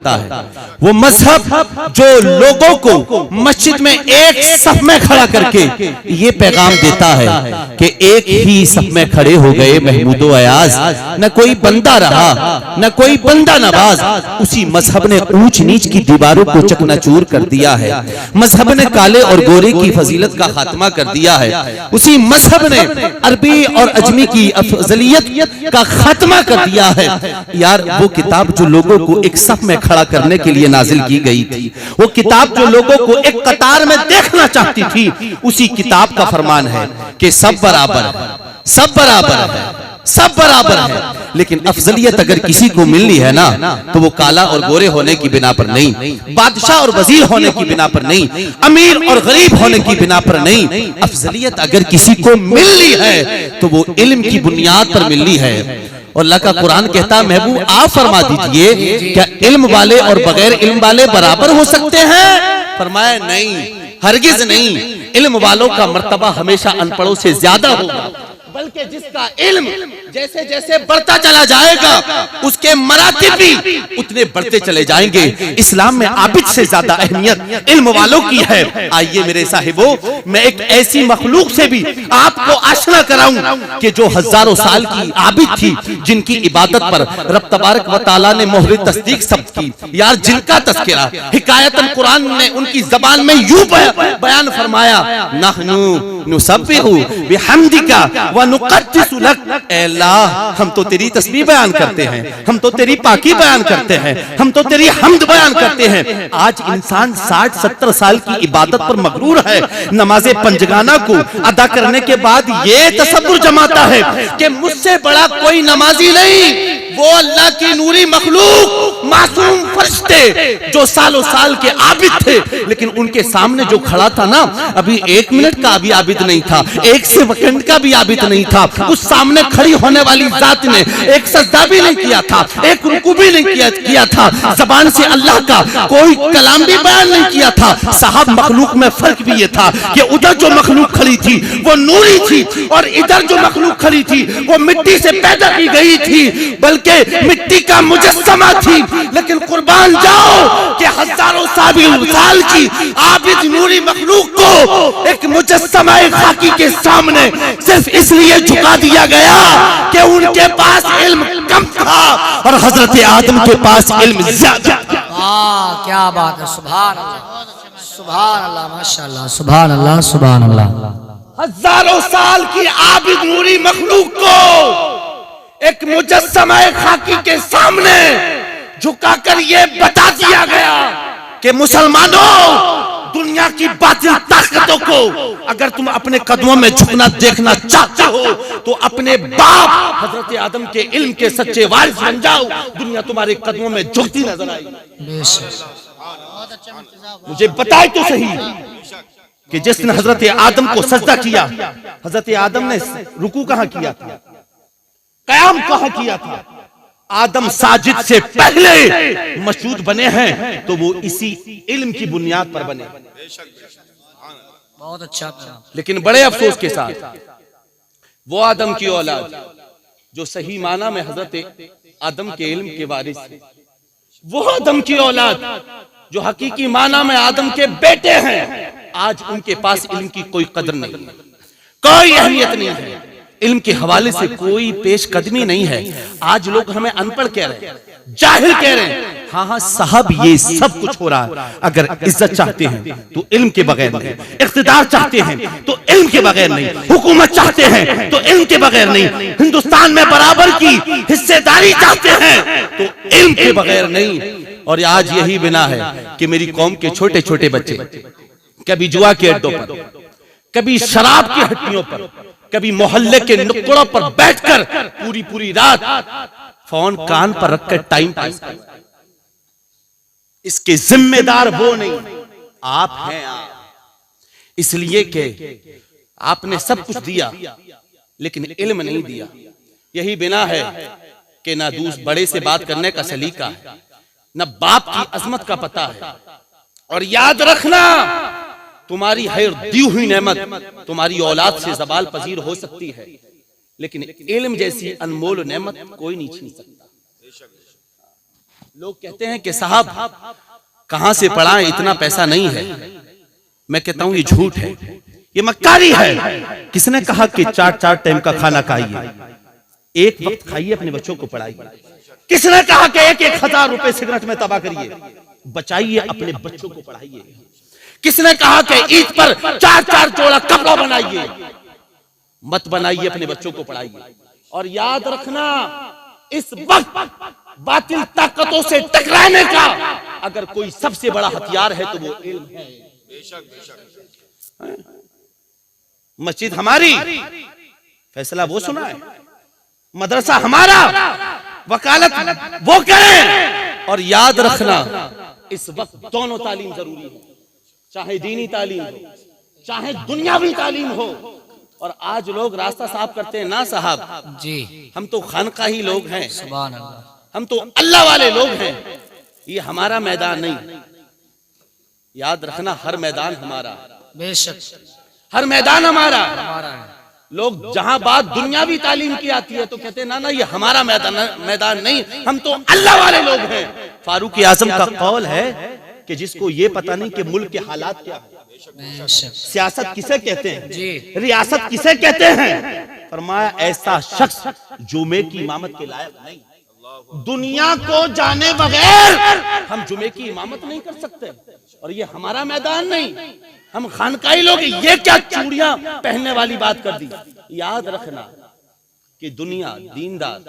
ہے وہ مذہب جو لوگوں کو مسجد میں ایک صف میں کھڑا کر کے یہ پیغام دیتا ہے کہ ایک ہی صف میں کھڑے ہو گئے محمود و ایاز، نہ کوئی بندہ رہا نہ کوئی بندہ نواز، اسی مذہب نے اونچ نیچ کی دیواروں کو چکنا چور کر دیا ہے، مذہب نے کالے اور گورے کی فضیلت کا خاتمہ کر دیا ہے، اسی مذہب نے عربی اور عجمی کی افضلیت کا خاتمہ کر دیا ہے۔ یار وہ کتاب جو لوگوں کو ایک صف میں کھڑا کرنے کے لیے نازل کی گئی تھی، وہ کتاب جو لوگوں کو ایک قطار میں دیکھنا چاہتی تھی، اسی کتاب کا فرمان ہے کہ سب برابر ہے، سب برابر ہے، سب برابر ہے، لیکن افضلیت اگر کسی کو ملنی ہے نا تو وہ کالا اور گورے ہونے کی بنا پر نہیں، بادشاہ اور وزیر ہونے کی بنا پر نہیں، امیر اور غریب ہونے کی بنا پر نہیں، افضلیت اگر کسی کو ملنی ہے تو وہ علم کی بنیاد پر ملنی ہے۔ اور اللہ کا قرآن کہتا ہے محبوب آپ فرما دیجئے کیا علم والے اور بغیر علم والے برابر ہو سکتے ہیں؟ فرمایا نہیں، ہرگز نہیں، علم والوں کا مرتبہ ہمیشہ ان پڑھوں سے زیادہ ہوگا، بلکہ جس کا علم جیسے جیسے بڑھتا چلا جائے گا اس کے مراتب بھی اتنے بڑھتے چلے جائیں گے۔ اسلام میں عابد سے زیادہ اہمیت علم والوں کی ہے۔ آئیے میرے صاحبوں، میں ایک ایسی مخلوق سے بھی آپ کو آشنا کراؤں کہ جو ہزاروں سال کی عابد تھی، جن کی عبادت پر رب تبارک و تعالیٰ نے مہر تصدیق ثبت کی، یار جن کا تذکرہ حکایتاً قرآن نے ان کی زبان میں یوں بیان فرمایا، نحنو نسبح بحمدک ونقدس لک، اے اللہ ہم تو تیری تسبیح بیان کرتے ہیں، ہم تو تیری پاکی بیان کرتے ہیں، ہم تو تیری حمد بیان کرتے ہیں۔ آج انسان 60-70 سال کی عبادت پر مغرور ہے، نماز پنجگانہ کو ادا کرنے کے بعد یہ تصور جماتا ہے کہ مجھ سے بڑا کوئی نمازی نہیں، وہ اللہ کی نوری مخلوق معصوم فرشتے جو سالوں سال کے عابد تھے، لیکن ان کے سامنے جو کھڑا تھا نا ابھی 1 منٹ کا بھی عابد نہیں تھا، 1 سیکنڈ کا بھی عابد نہیں تھا، اس سامنے کھڑی ہونے والی ذات نے ایک سجدہ بھی نہیں کیا تھا، ایک رکوع بھی نہیں کیا تھا، زبان سے اللہ کا کوئی کلام بھی بیان نہیں کیا تھا۔ صاحب مخلوق میں فرق بھی یہ تھا کہ ادھر جو مخلوق کھڑی تھی وہ نوری تھی اور ادھر جو مخلوق کھڑی تھی وہ مٹی سے پیدا کی گئی تھی، بلکہ مٹی کا مجسمہ تھی، لیکن قربان جاؤ کہ ہزاروں سال کی عابد نوری مخلوق کو ایک مجسمہ خاکی کے سامنے صرف اس لیے جھکا دیا گیا کہ ان کے پاس علم کم تھا اور حضرت آدم کے پاس علم زیادہ تھا۔ کیا بات ہے، سبحان اللہ، سبحان اللہ، ماشاءاللہ، سبحان اللہ، سبحان اللہ۔ ہزاروں سال کی عابد نوری مخلوق کو ایک مجسمہ خاکی کے سامنے جھکا کر یہ بتا دیا گیا کہ مسلمانوں، دنیا کی باطل طاقتوں کو اگر تم اپنے قدموں میں جھکنا دیکھنا چاہتے ہو تو اپنے باپ حضرت آدم کے علم کے سچے وارث بن جاؤ، دنیا تمہارے قدموں میں جھکتی نظر آئی۔ مجھے بتائے تو صحیح کہ جس نے حضرت آدم کو سجدہ کیا، حضرت آدم نے رکوع کہاں کیا تھا، قیام کہاں کیا تھا؟ آدم ساجد سے پہلے مشہود بنے ہیں تو وہ اسی علم کی بنیاد پر بنے، بہت اچھا۔ لیکن بڑے افسوس کے ساتھ وہ آدم کی اولاد جو صحیح معنی میں حضرت آدم کے علم کے وارث ہیں، وہ آدم کی اولاد جو حقیقی معنی میں آدم کے بیٹے ہیں، آج ان کے پاس علم کی کوئی قدر نہیں ہے، کوئی اہمیت نہیں ہے، علم کے حوالے سے کوئی پیش قدمی نہیں ہے۔ آج لوگ ہمیں ان پڑھ کہہ رہے ہیں، جاہل کہہ رہے ہیں، ہاں صاحب یہ سب کچھ ہو رہا ہے۔ اگر عزت چاہتے ہیں تو علم کے بغیر نہیں، اقتدار چاہتے ہیں تو علم کے بغیر نہیں، حکومت چاہتے ہیں تو علم کے بغیر نہیں، ہندوستان میں برابر کی حصے داری چاہتے ہیں تو علم کے بغیر نہیں۔ اور آج یہی بنا ہے کہ میری قوم کے چھوٹے چھوٹے بچے کبھی جوا کے اڈوں پر، کبھی شراب کی ہٹیوں پر، کبھی محلے کے نکڑوں پر بیٹھ کر پوری رات فون کان پر رکھ کر ٹائم پاس کرتے ہیں۔ اس کے ذمہ دار وہ نہیں، آپ ہیں۔ اس لیے کہ آپ نے سب کچھ دیا لیکن علم نہیں دیا۔ یہی بنا ہے کہ نہ بڑے سے بات کرنے کا سلیقہ ہے، نہ باپ کی عظمت کا پتہ ہے۔ اور یاد رکھنا تمہاری ہر دی ہوئی نعمت تمہاری اولاد سے زوال پذیر ہو سکتی ہے، لیکن علم جیسی انمول نعمت کوئی نہیں چھین سکتا۔ لوگ کہتے ہیں کہ صاحب کہاں سے پڑھائیں، اتنا پیسہ نہیں ہے. میں کہتا ہوں یہ جھوٹ ہے، یہ مکاری ہے. کس نے کہا کہ 4 ٹائم کا کھانا کھائیے، ایک وقت کھائیے، اپنے بچوں کو پڑھائیے. کس نے کہا کہ 1,000 روپے سگریٹ میں تباہ کریے؟ بچائیے، اپنے بچوں کو پڑھائیے. کس نے کہا کہ عید پر 4 جوڑا کپڑا بنائیے؟ مت بنائیے، اپنے بچوں کو پڑھائیے. اور یاد رکھنا، اس وقت باطل طاقتوں سے ٹکرانے کا اگر کوئی سب سے بڑا ہتھیار ہے تو وہ علم ہے. مسجد ہماری، فیصلہ وہ سنا ہے، مدرسہ ہمارا، وکالت وہ کریں. اور یاد رکھنا اس وقت دونوں تعلیم ضروری ہے، چاہے دینی تعلیم ہو چاہے دنیاوی تعلیم ہو. اور آج لوگ راستہ صاف کرتے ہیں، نا صاحب جی ہم تو خانقاہی لوگ ہیں، سبحان اللہ، ہم تو اللہ والے لوگ ہیں، یہ ہمارا میدان نہیں. یاد رکھنا ہر میدان ہمارا، بے شک ہر میدان ہمارا. ہمارا ہے. لوگ جہاں بات دنیاوی تعلیم کی آتی ہے تو کہتے ہیں نا یہ ہمارا میدان نہیں، ہم تو اللہ والے لوگ ہیں. فاروق اعظم کا قول ہے کہ جس کو یہ پتہ نہیں کہ ملک کے حالات کیا ہیں، بے شک سیاست کسے کہتے ہیں، جی ریاست کسے کہتے ہیں، فرمایا ایسا شخص جمعے کی امامت کے لائق نہیں. دنیا کو جانے بغیر ہم جمعے کی امامت نہیں کر سکتے، اور یہ ہمارا میدان نہیں، ہم خانقاہی لوگ. یہ کیا چوڑیاں پہننے والی بات کر دی. یاد رکھنا کہ دنیا، دیندار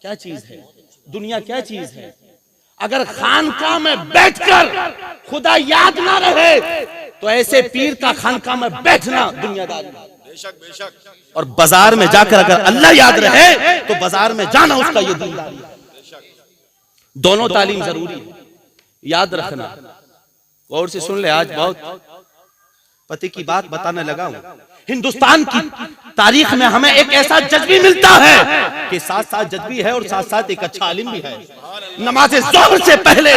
کیا چیز ہے، دنیا کیا چیز ہے. اگر خانقاہ میں بیٹھ کر خدا یاد نہ رہے تو ایسے پیر کا خانقاہ میں بیٹھنا دنیا داری. اور بازار میں جا کر اگر اللہ یاد رہے تو بازار میں جانا اس کا یہ دینداری ہے. دونوں تعلیم ضروری ہے. یاد رکھنا، غور سے سن لے. آج بہت پتے کی بات بتانے لگا ہوں. ہندوستان کی تاریخ میں ہمیں ایک ایسا جذبی ملتا ہے کہ ساتھ ساتھ جذبی ہے اور ساتھ ساتھ ایک اچھا عالم بھی ہے. نماز ظہر سے پہلے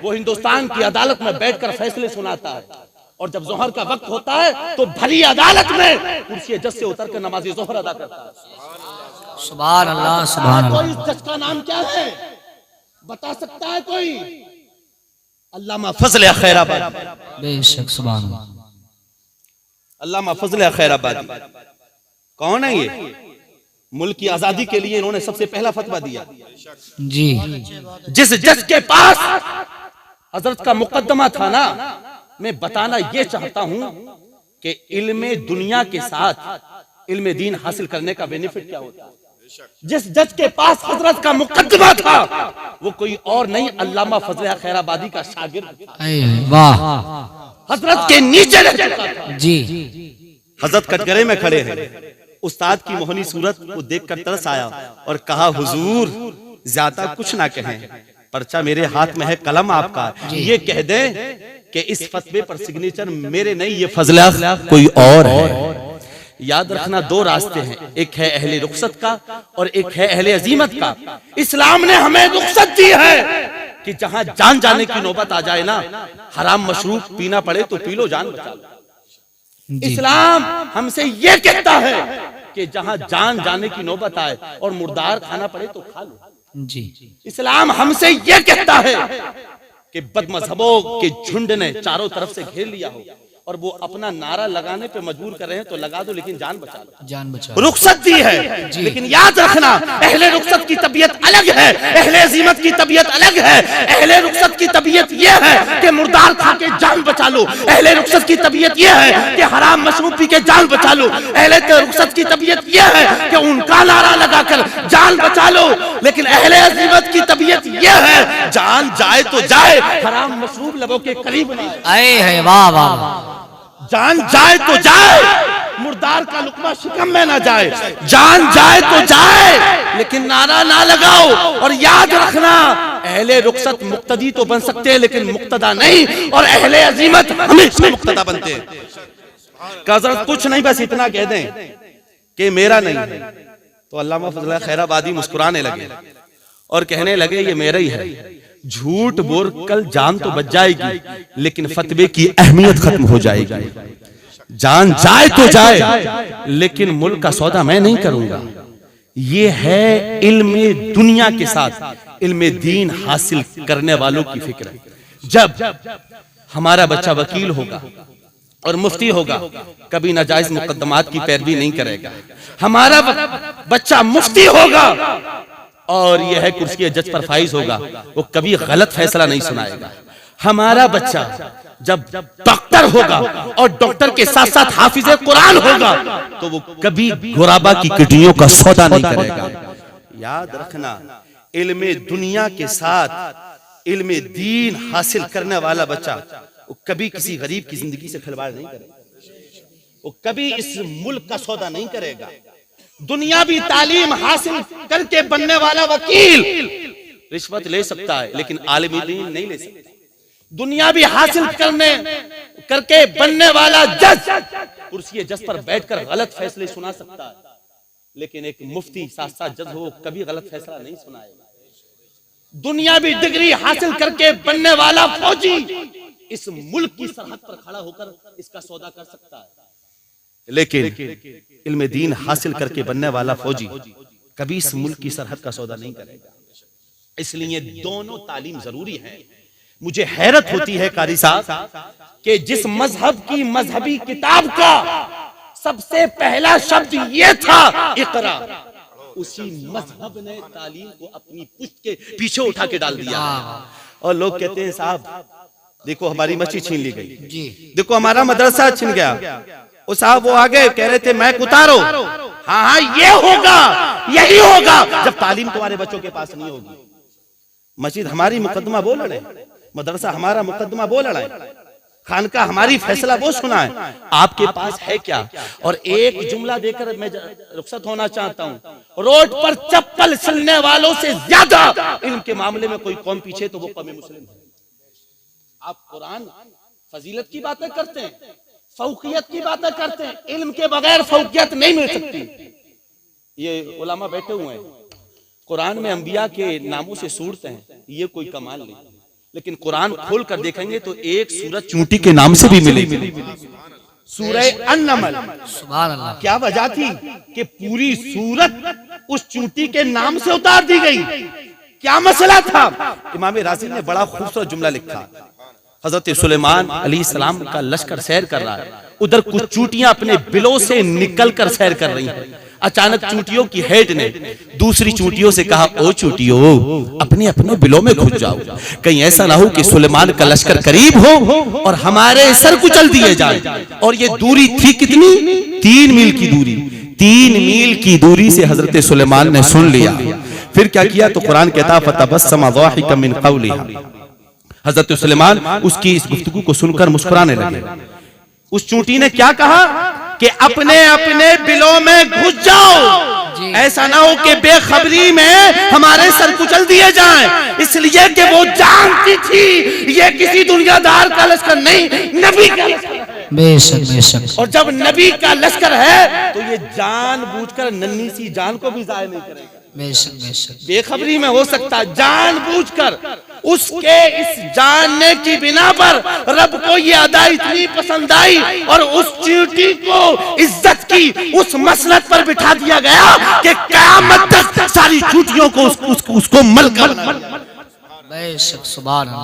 وہ ہندوستان کی عدالت میں بیٹھ کر فیصلے سناتا ہے، اور جب ظہر کا وقت ہوتا ہے تو بھری عدالت میں کرسی جج سے اتر کر نماز ظہر ادا کرتا ہے. سبحان اللہ، سبحان اللہ. کوئی جج کا نام کیا ہے بتا سکتا ہے کوئی؟ علامہ فضل خیر آبادی. بے شک سبحان اللہ. علامہ فضل خیر آبادی کون ہے؟ یہ ملک کی آزادی کے لیے انہوں نے سب سے پہلا فتویٰ دیا. جی جس جج کے پاس حضرت کا مقدمہ تھا نا، میں بتانا یہ چاہتا ہوں کہ علم دنیا کے ساتھ علم دین حاصل کرنے کا بینیفٹ کیا ہوتا ہے. جس جج کے پاس حضرت کا مقدمہ تھا وہ کوئی اور نہیں، علامہ فضل خیر آبادی کا شاگرد تھا. اے واہ، حضرت کے نیچے رہ چکا تھا. جی حضرت کٹگرے میں کھڑے ہیں، استاد کی موہنی صورت کو دیکھ کر ترس آیا اور کہا حضور زیادہ کچھ نہ کہیں، پرچہ میرے ہاتھ میں ہے، قلم آپ کا، یہ کہہ دیں کہ اس فتوے پر سگنیچر میرے نہیں، یہ فضل کوئی اور ہے. یاد رکھنا دو راستے ہیں، ایک ہے اہل رخصت کا اور ایک ہے اہل عزیمت کا. اسلام نے ہمیں رخصت دی ہے کہ جہاں جان جانے کی نوبت آ جائے نا، حرام مشروب پینا پڑے تو پی لو، جان بچا لو. اسلام ہم سے یہ کہتا ہے کہ جہاں جان جانے کی نوبت آئے اور مردار کھانا پڑے تو کھا لو. جی اسلام ہم سے یہ کہتا ہے کہ بد مذہبوں کے جھنڈ نے چاروں طرف سے گھیر لیا ہو اور وہ اپنا نعرہ لگانے پہ مجبور کر رہے ہیں تو لگا دو، لیکن جان بچا لو. جان بچا. رخصت دی ہے، لیکن یاد رکھنا اہل رخصت کی طبیعت الگ ہے، اہل عزیمت کی طبیعت الگ ہے. اہل رخصت کی طبیعت یہ ہے کہ مردار کھا کے جان بچا لو. اہل رخصت کی طبیعت یہ ہے کہ حرام مشروب پی کے جان بچا لو. اہل رخصت کی طبیعت یہ ہے کہ ان کا نعرہ لگا کر جان بچا لو. لیکن اہل عزیمت کی طبیعت یہ ہے جان جائے تو جائے، حرام مشروب لبوں کے قریب نہیں. اے ہے واہ واہ. جان جائے تو جائے، مردار کا لقمہ شکم میں نہ جائے. جان جائے تو جائے لیکن نعرہ نہ لگاؤ. اور یاد رکھنا اہل رخصت مقتدی تو بن سکتے ہیں لیکن مقتدہ نہیں، اور اہل عزیمت ہمیشہ مقتدہ بنتے ہیں. کہ حضرت کچھ نہیں، بس اتنا کہہ دیں کہ میرا نہیں. تو علامہ فضل خیر آبادی مسکرانے لگے اور کہنے لگے یہ میرا ہی ہے. جھوٹ بول کل جان تو بچ جائے گی لیکن فتوے کی اہمیت ختم ہو جائے گی. جان جائے تو جائے لیکن ملک کا سودا میں نہیں کروں گا. یہ ہے علم دنیا کے ساتھ علم دین حاصل کرنے والوں کی فکر ہے. جب ہمارا بچہ وکیل ہوگا اور مفتی ہوگا کبھی ناجائز مقدمات کی پیروی نہیں کرے گا. ہمارا بچہ مفتی ہوگا اور یہ ہے کرسی جج پر فائز ہوگا وہ کبھی غلط فیصلہ نہیں سنائے گا. ہمارا بچہ جب ڈاکٹر ہوگا اور ڈاکٹر کے ساتھ ساتھ حافظ قرآن ہوگا تو وہ کبھی غرابہ کی کڈنیوں کا سودا نہیں کرے گا. یاد رکھنا علم دنیا کے ساتھ علم دین حاصل کرنے والا بچہ وہ کبھی کسی غریب کی زندگی سے کھلواڑ نہیں کرے گا. وہ کبھی اس ملک کا سودا نہیں کرے گا. دنیاوی تعلیم حاصل کر کے بننے والا وکیل رشوت لے سکتا ہے لیکن عالم دین نہیں لے سکتا. دنیاوی حاصل کر کے بننے والا جج کرسی جج پر بیٹھ کر غلط فیصلے سنا سکتا ہے لیکن ایک مفتی ساتھ ساتھ جج ہو کبھی غلط فیصلہ نہیں سنائے گا. دنیاوی ڈگری حاصل کر کے بننے والا فوجی اس ملک کی سرحد پر کھڑا ہو کر اس کا سودا کر سکتا ہے لیکن علم دین حاصل کر کے بننے والا فوجی کبھی اس ملک کی سرحد کا سودا نہیں کرے گا. اس لیے دونوں تعلیم ضروری ہے. مجھے حیرت ہوتی ہے قاری صاحب کہ جس مذہب کی مذہبی کتاب کا سب سے پہلا شبد یہ تھا اقرا، اسی مذہب نے تعلیم کو اپنی پشت کے پیچھے اٹھا کے ڈال دیا. اور لوگ کہتے ہیں صاحب دیکھو ہماری مسجد چھین لی گئی، دیکھو ہمارا مدرسہ چھن گیا. وہ صاحب وہ آگے کہہ رہے تھے میک اتارو. ہاں یہ ہوگا، یہی ہوگا جب تعلیم تمہارے بچوں کے پاس نہیں ہوگی. مسجد ہماری مقدمہ وہ لڑے، مدرسہ ہمارا مقدمہ وہ لڑائے، خانقاہ ہماری فیصلہ وہ سنائے. آپ کے پاس ہے کیا؟ اور ایک جملہ دے کر میں رخصت ہونا چاہتا ہوں. روڈ پر چپل سلنے والوں سے زیادہ علم کے معاملے میں کوئی قوم پیچھے تو وہ قوم مسلم ہے. آپ قرآن فضیلت کی باتیں کرتے ہیں، فوقیت کی باتیں کرتے ہیں، علم کے بغیر فوقیت نہیں مل سکتی. یہ علماء بیٹھے ہوئے ہیں قرآن میں انبیاء کے ناموں سے سورتے ہیں، یہ کوئی کمال نہیں. لیکن قرآن کھول کر دیکھیں گے تو ایک سورت چونٹی کے نام سے بھی ملے گی، سورہ النمل. سبحان اللہ. کیا وجہ تھی کہ پوری سورت اس چونٹی کے نام سے اتار دی گئی؟ کیا مسئلہ تھا؟ امام رازی نے بڑا خوبصورت جملہ لکھا. حضرت سلیمان علیہ السلام کا لشکر سیر کر رہا ہے، ادھر کچھ چونٹیاں اپنے بلوں سے نکل کر سیر کر رہی ہیں. اچانک چونٹیوں کی ہیڈ نے دوسری چونٹیوں سے کہا او چونٹیوں اپنے اپنے بلوں میں گھس جاؤ، کہیں ایسا نہ ہو کہ سلیمان کا لشکر قریب ہو اور ہمارے سر کچل دیے جائیں. اور یہ دوری تھی کتنی؟ 3 میل کی دوری. 3 میل کی دوری سے حضرت سلیمان نے سن لیا. پھر کیا کیا تو قرآن کہتا فتبسم ضاحکا من قولها. حضرت سلیمان اس کی اس گفتگو کو سن کر مسکرانے لگے. اس چونٹی نے کیا کہا کہ اپنے اپنے بلوں میں گھس جاؤ، ایسا نہ ہو کہ بے خبری میں ہمارے سر کچل دیے جائیں. اس لیے کہ وہ جانتی تھی یہ کسی دنیا دار کا لشکر نہیں، نبی کا لشکر ہے. بے شک بے شک. اور جب نبی کا لشکر ہے تو یہ جان بوجھ کر ننھی سی جان کو بھی ضائع نہیں کرے گا. بے شک بے شک. بے خبری میں ہو سکتا ہے، جان بوجھ کر اس کے اس جاننے کی بنا پر رب کو یہ ادا اتنی پسند آئی اور اس چونٹی کو عزت کی اس مسند پر بٹھا دیا گیا کہ قیامت تک ساری چونٹیوں کو اس کو مل کر. بے شک. سبحان اللہ.